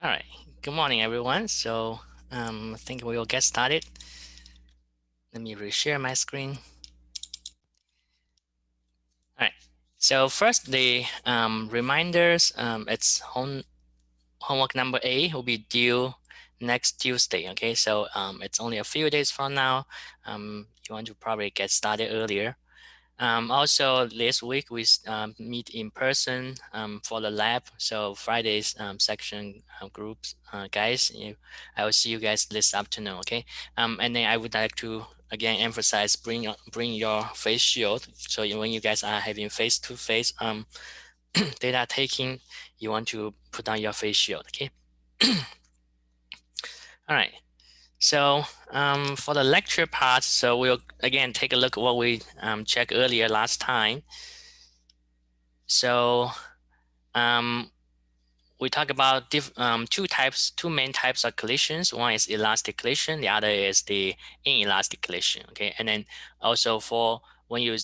All right, good morning, everyone. So I think we will get started. Let me reshare my screen. All right, so first the reminders, it's homework number A will be due next Tuesday. Okay, so it's only a few days from now. You want to probably get started earlier. Also, this week we meet in person for the lab. So Friday's section groups, guys, I will see you guys this afternoon. Okay, and then I would like to again emphasize bring your face shield. So when you guys are having face-to-face data taking, you want to put on your face shield. Okay. All right. So for the lecture part, so we'll again take a look at what we checked earlier last time. So we talk about two main types of collisions. One is elastic collision, the other is the inelastic collision. Okay, and then also for when you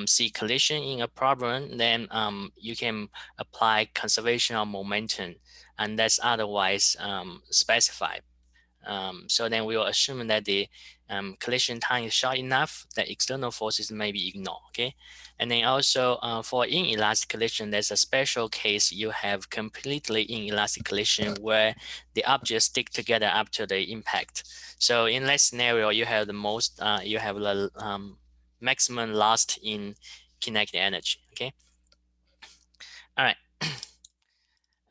see collision in a problem, then you can apply conservation of momentum, and that's otherwise specified. So then we will assume that the collision time is short enough that external forces may be ignored. Okay, and then also for inelastic collision, there's a special case. You have completely inelastic collision where the objects stick together after the impact. So in that scenario, you have the maximum loss in kinetic energy. Okay, all right.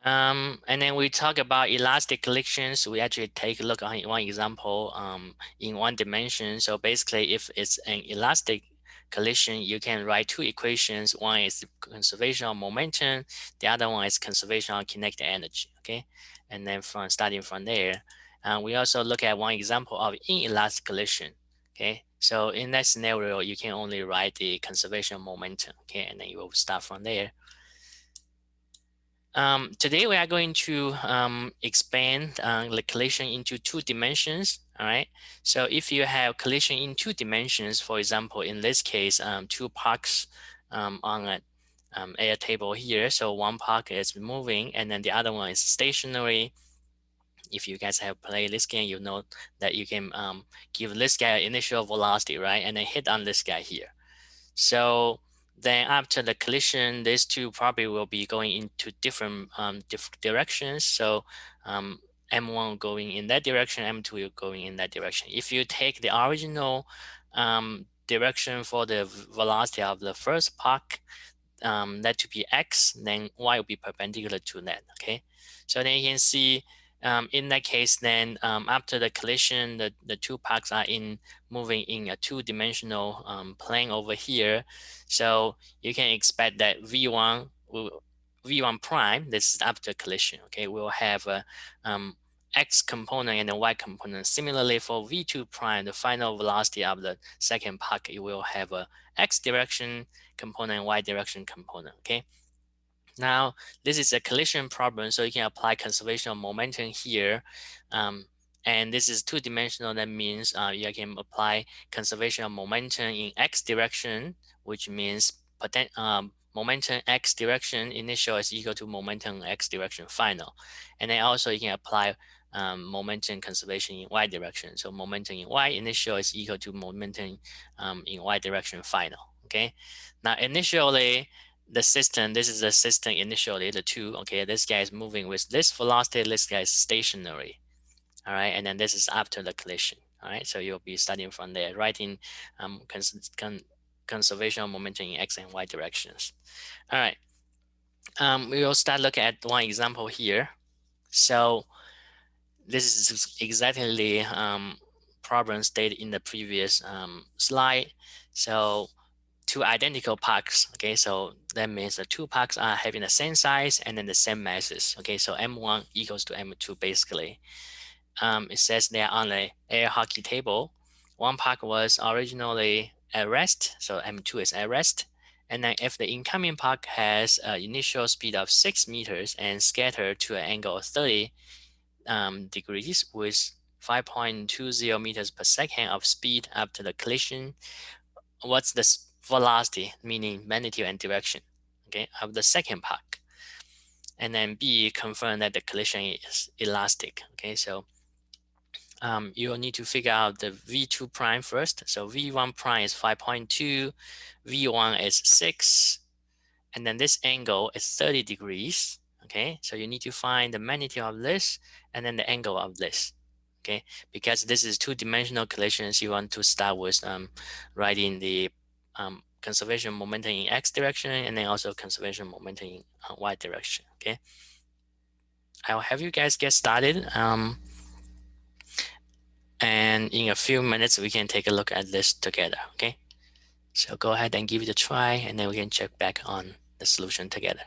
And then we talk about elastic collisions. We actually take a look at one example in one dimension. So basically, if it's an elastic collision, you can write two equations. One is conservation of momentum. The other one is conservation of kinetic energy. Okay, and then starting from there, we also look at one example of inelastic collision. Okay, so in that scenario, you can only write the conservation of momentum. Okay, and then you will start from there. Today we are going to expand the collision into two dimensions. All right. So if you have collision in two dimensions, for example, in this case, two parks on an air table here. So one park is moving, and then the other one is stationary. If you guys have played this game, you know that you can give this guy initial velocity, right, and then hit on this guy here. So then after the collision, these two probably will be going into different directions. So M1 going in that direction, M2 going in that direction. If you take the original direction for the velocity of the first park, that to be X, then Y will be perpendicular to that. Okay, so then you can see in that case, then after the collision, the two parks are moving in a two-dimensional plane over here. So you can expect that V1 prime, this is after collision. Okay, we'll have a X component and a Y component. Similarly for V2 prime, the final velocity of the second park, it will have a X direction component and Y direction component. Okay. Now, this is a collision problem, so you can apply conservation of momentum here. And this is two-dimensional. That means you can apply conservation of momentum in X direction, which means momentum X direction initial is equal to momentum X direction final. And then also you can apply momentum conservation in Y direction. So momentum in Y initial is equal to momentum in Y direction final. Okay. Now, initially, the system, this is the system initially, the two, okay, this guy is moving with this velocity, this guy is stationary, all right, and then this is after the collision, all right, so you'll be studying from there, writing conservation of momentum in X and Y directions. All right, we will start looking at one example here. So this is exactly the problem stated in the previous slide. So two identical parks. Okay, so that means the two parks are having the same size and then the same masses. Okay, so M1 equals to M2 basically. It says they're on the air hockey table. One park was originally at rest, so M2 is at rest. And then if the incoming park has an initial speed of 6 meters and scattered to an angle of 30 degrees with 5.20 meters per second of speed after the collision, what's the velocity, meaning magnitude and direction, okay, of the second park? and then B, confirm that the collision is elastic. Okay, so you will need to figure out the V2 prime first. So V1 prime is 5.2, V1 is 6, and then this angle is 30 degrees. Okay, so you need to find the magnitude of this and then the angle of this. Okay, because this is two-dimensional collisions, you want to start with writing the conservation momentum in x direction and then also conservation momentum in y direction. Okay, I'll have you guys get started. And in a few minutes, we can take a look at this together. Okay, so go ahead and give it a try, and then we can check back on the solution together.